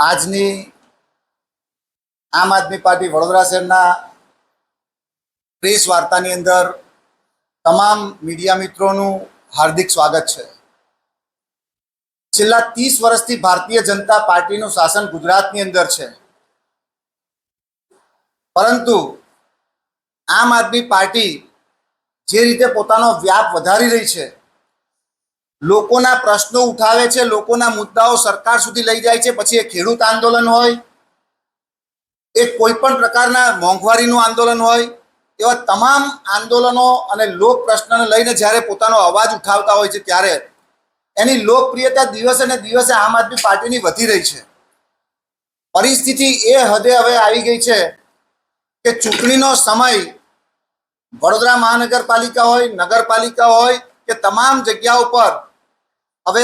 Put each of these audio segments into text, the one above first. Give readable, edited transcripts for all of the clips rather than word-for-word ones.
આજની આમ આદમી પાર્ટી વડોદરા શહેરના પ્રેસ વાર્તાની અંદર તમામ મીડિયા મિત્રોનું હાર્દિક સ્વાગત છે। છેલ્લા 30 વર્ષથી ભારતીય જનતા પાર્ટીનું શાસન ગુજરાતની અંદર છે, પરંતુ આમ આદમી પાર્ટી જે રીતે પોતાનો વ્યાપ વધારી રહી છે, લોકોના પ્રશ્નો ઉઠાવે છે, લોકોના મુદ્દાઓ સરકાર સુધી લઈ જાય છે, પછી એ ખેડૂત આંદોલન હોય, એ કોઈ પણ પ્રકારના મોંઘવારીનું આંદોલન હોય, એવા તમામ આંદોલનો અને લોક પ્રશ્નને લઈને જ્યારે પોતાનો અવાજ ઉઠાવતા હોય છે, ત્યારે એની લોકપ્રિયતા દિવસે ને દિવસે આમ આદમી પાર્ટીની વધી રહી છે। પરિસ્થિતિ એ હદે હવે આવી ગઈ છે કે ચૂંટણીનો સમય વડોદરા મહાનગરપાલિકા હોય, નગરપાલિકા હોય કે તમામ જગ્યાઓ પર હવે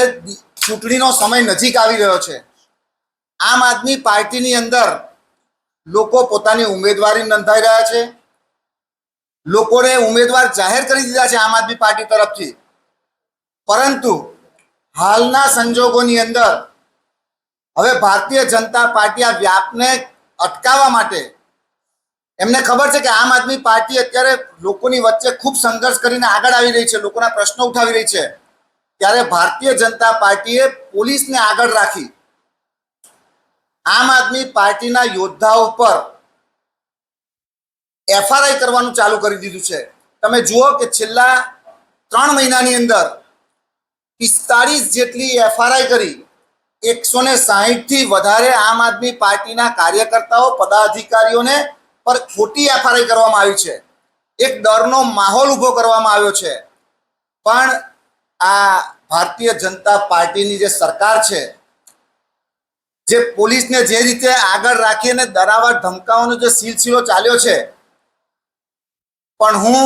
ચૂંટણીનો સમય નજીક આવી રહ્યો છે। આમ આદમી પાર્ટીની અંદર લોકો પોતાની ઉમેદવારી નોંધાઈ રહ્યા છે, લોકોને ઉમેદવાર જાહેર કરી દીધા છે આમ આદમી પાર્ટી તરફથી, પરંતુ હાલના સંજોગોની અંદર હવે ભારતીય જનતા પાર્ટી આ વ્યાપને અટકાવવા માટે એમને ખબર છે કે આમ આદમી પાર્ટી અત્યારે લોકોની વચ્ચે ખૂબ સંઘર્ષ કરીને આગળ આવી રહી છે, લોકોના પ્રશ્નો ઉઠાવી રહી છે, ત્યારે ભારતીય જનતા પાર્ટીએ પોલીસને આગળ રાખી આમ આદમી પાર્ટીના યોદ્ધાઓ પર એફઆરઆઈ કરવાનું ચાલુ કરી દીધું છે। તમે જુઓ કે છેલ્લા 3 મહિનાની અંદર 45 જેટલી એફઆરઆઈ કરી 160 થી વધારે આમ આદમી પાર્ટીના કાર્યકર્તાઓ, પદાધિકારીઓને પર ખોટી એફઆરઆઈ કરવામાં આવી છે। એક ડરનો માહોલ ઊભો કરવામાં આવ્યો છે, પણ આ ભારતીય જનતા પાર્ટીની જે સરકાર છે, જે પોલીસને જે રીતે આગળ રાખીને ડરાવવા ધમકાવવાનો જે સિલસિલો ચાલ્યો છે, પણ હું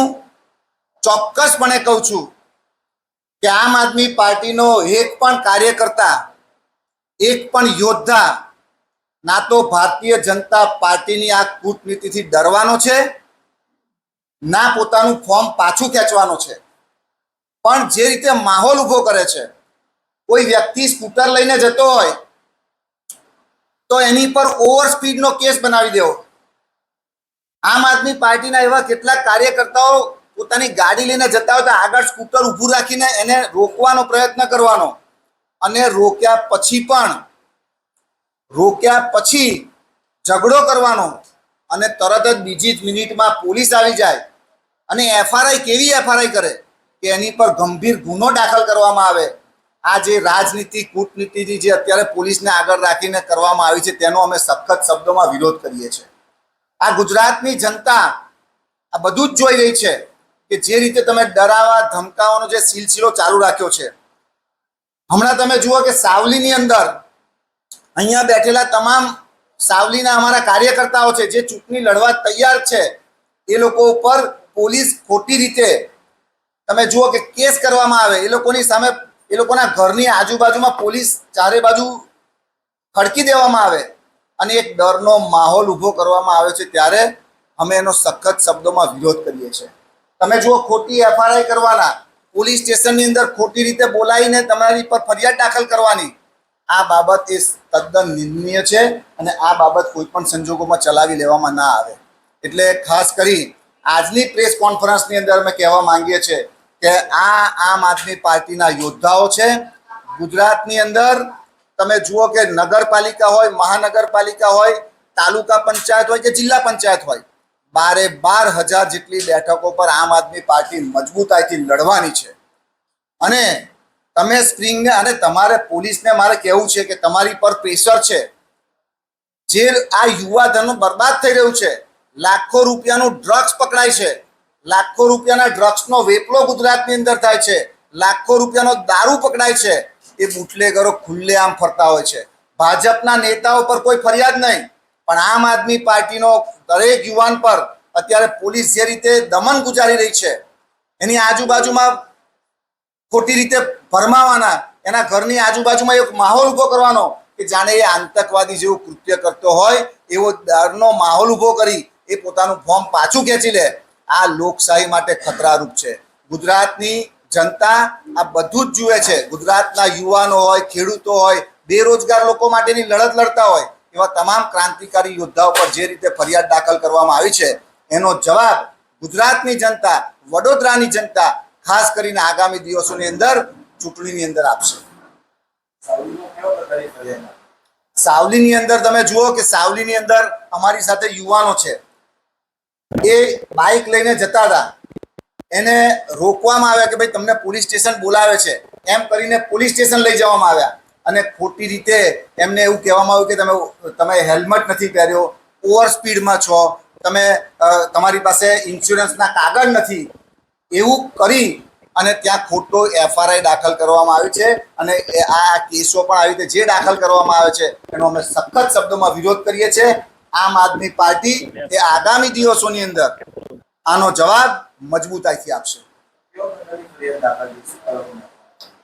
ચોક્કસપણે કહું છું કે આમ આદમી પાર્ટીનો એક પણ કાર્યકર્તા, એક પણ યોદ્ધા ના તો ભારતીય જનતા પાર્ટીની આ કૂટનીતિથી ડરવાનો છે, ના પોતાનું ફોર્મ પાછું ખેંચવાનો છે। પણ જે રીતે માહોલ ઊભો કરે છે, કોઈ વ્યક્તિ સ્કૂટર લઈને જતો હોય તો એની પર ઓવર સ્પીડનો કેસ બનાવી દેવો। આમ આદમી પાર્ટીના એવા કેટલાક કાર્યકર્તાઓ પોતાની ગાડી લઈને જતા હોય તો આગળ સ્કૂટર ઊભું રાખીને એને રોકવાનો પ્રયત્ન કરવાનો, અને રોક્યા પછી ઝઘડો કરવાનો, અને તરત જ બીજી જ મિનિટમાં પોલીસ આવી જાય અને એફઆરઆઈ કેવી એફઆરઆઈ કરે કે એની પર ગંભીર ગુનો દાખલ કરવામાં આવે। આ જે રાજનીતિ, કૂટનીતિ જે અત્યારે પોલીસને આગળ રાખીને કરવામાં આવી છે, તેનો અમે સખત શબ્દોમાં વિરોધ કરીએ છીએ। આ ગુજરાતની જનતા આ બધું જ જોઈ રહી છે કે જે રીતે તમે ડરાવા ધમકાવવાનો જે સિલસિલો ચાલુ રાખ્યો છે। હમણાં તમે જુઓ કે સાવલીની અંદર અહીંયા બેઠેલા તમામ સાવલીના અમારા કાર્યકર્તાઓ છે, જે ચૂંટણી લડવા તૈયાર છે, એ લોકો ઉપર પોલીસ ખોટી રીતે તમે જુઓ કે કેસ કરવામાં આવે, એ લોકોની સામે, એ લોકોના ઘરની આજુબાજુમાં પોલીસ ચારે બાજુ ખડકી દેવામાં આવે અને એક ડરનો માહોલ ઊભો કરવામાં આવે છે, ત્યારે અમે એનો સખત શબ્દોમાં વિરોધ કરીએ છીએ। તમે જુઓ, ખોટી એફઆરઆઈ કરવાના, પોલીસ સ્ટેશનની અંદર ખોટી રીતે બોલાવીને તમારી પર ફરિયાદ દાખલ કરવાની, આ બાબત એ તદ્દન નિંદનીય છે અને આ બાબત કોઈ પણ સંજોગોમાં ચલાવી લેવામાં ના આવે। એટલે ખાસ કરી આજની પ્રેસ કોન્ફરન્સની અંદર અમે કહેવા માંગીએ છીએ કે આ આમ આદમી પાર્ટીના યોદ્ધાઓ છે। ગુજરાતની અંદર તમે જુઓ કે નગરપાલિકા હોય, મહાનગરપાલિકા હોય, તાલુકા પંચાયત હોય કે જિલ્લા પંચાયત હોય, 12,000 જેટલી બેઠકો પર આમ આદમી પાર્ટી મજબૂતાઈથી લડવાની છે। અને તમે સ્પ્રિંગને અને તમારે પોલીસને મારે કહેવું છે કે તમારી પર પ્રેશર છે, જે આ યુવાધન બરબાદ થઈ રહ્યું છે, લાખો રૂપિયાનું ડ્રગ્સ પકડાય છે, લાખો રૂપિયાના ડ્રગ્સનો વેપલો ગુજરાતની અંદર થાય છે, લાખો રૂપિયાનો દારૂ પકડાય છે, એ બુટલેગરો ખુલ્લેઆમ ફરતા હોય છે। ભાજપના નેતાઓ પર કોઈ ફરિયાદ નહીં, પણ આમ આદમી પાર્ટીનો દરેક યુવાન પર અત્યારે પોલીસ જે રીતે દમન ગુજારી રહી છે, એની આજુબાજુમાં ખોટી રીતે ભરમાવાના, એના ઘરની આજુબાજુમાં એક માહોલ ઊભો કરવાનો કે જાણે એ આતંકવાદી જેવું કૃત્ય કરતો હોય, એવો ડરનો માહોલ ઊભો કરી એ પોતાનું ફોર્મ પાછું ખેંચી લે, આ લોકશાહી માટે ખતરારૂપ છે। ગુજરાતની જનતા આ બધું જ જુએ છે। ગુજરાતના યુવાનો હોય, ખેડૂતો હોય, બેરોજગાર લોકો માટેની લડત લડતા હોય એવા તમામ ક્રાંતિકારી યોદ્ધાઓ પર જે રીતે ફરિયાદ દાખલ કરવામાં આવી છે એનો જવાબ ગુજરાતની જનતા, વડોદરાની જનતા ખાસ કરીને આગામી દિવસોની અંદર ચૂંટણીની અંદર આપશે. સાવલીની અંદર તમે જુઓ કે સાવલીની અંદર અમારી સાથે યુવાનો છે, એ બાઇક લઈને જતા હતા, એને રોકવામાં આવ્યા કે ભાઈ તમને પોલીસ સ્ટેશન બોલાવે છે એમ કરીને પોલીસ સ્ટેશન લઈ જવામાં આવ્યા અને ખોટી રીતે એમને એવું કહેવામાં આવ્યું કે તમે હેલ્મેટ નથી પહેર્યો, ઓવર સ્પીડમાં છો, તમે તમારી પાસે ઇન્સ્યોરન્સના કાગળ નથી, એવું કરી અને ત્યાં ખોટો એફઆરઆઈ દાખલ કરવામાં આવી છે. અને આ કેસો પણ આવી રીતે જે દાખલ કરવામાં આવે છે એનો અમે સખત શબ્દોમાં વિરોધ કરીએ છીએ. આમ આદમી પાર્ટી એ આગામી દિવસોની અંદર આનો જવાબ મજબૂતાઈથી આપશે.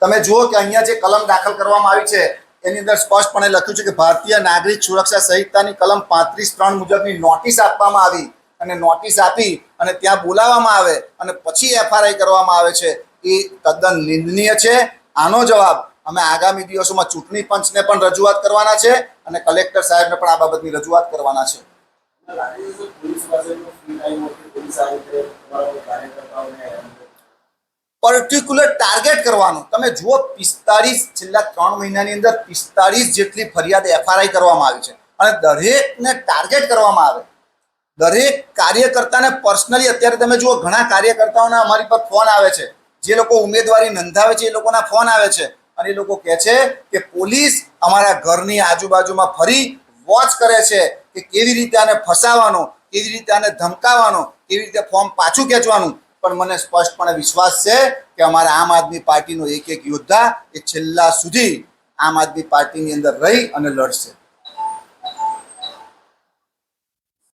તમે જુઓ કે અહીંયા જે કલમ દાખલ કરવામાં આવી છે એની અંદર સ્પષ્ટપણે લખ્યું છે કે ભારતીય નાગરિક સુરક્ષા સંહિતાની કલમ 35(3) મુજબની નોટિસ આપવામાં આવી અને નોટિસ આપી અને ત્યાં બોલાવવામાં આવે અને પછી એફઆરઆઈ કરવામાં આવે છે, એ તદ્દન નિંદનીય છે. આનો જવાબ અમે આગામી દિવસોમાં ચૂંટણી પંચને પણ રજૂઆત કરવાના છે અને કલેક્ટર સાહેબને પણ આ બાબતની રજૂઆત કરવાના છે. પર્ટિક્યુલર ટાર્ગેટ કરવાનું. તમે જુઓ 45 છેલ્લા 3 મહિનાની અંદર 45 જેટલી ફરિયાદ એફઆરઆઈ કરવામાં આવી છે અને દરેકને ટાર્ગેટ કરવામાં આવે. દરેક કાર્યકર્તાને પર્સનલી અત્યારે તમે જુઓ ઘણા કાર્યકર્તાઓના અમારી પર ફોન આવે છે, જે લોકો ઉમેદવારી નોંધાવે છે એ લોકોના ફોન આવે છે અને એ લોકો કહે છે કે પોલીસ અમારા ઘરની આજુબાજુમાં ફરી વોચ કરે છે કે કેવી રીતે આને ફસાવાનો, કેવી રીતે આને ધમકાવવાનો, કેવી રીતે ફોર્મ પાછું ખેંચવાનું. પણ મને સ્પષ્ટપણે વિશ્વાસ છે કે અમારા આમ આદમી પાર્ટીનો એક યોદ્ધા એ છેલ્લા સુધી આમ આદમી પાર્ટીની અંદર રહી અને લડશે.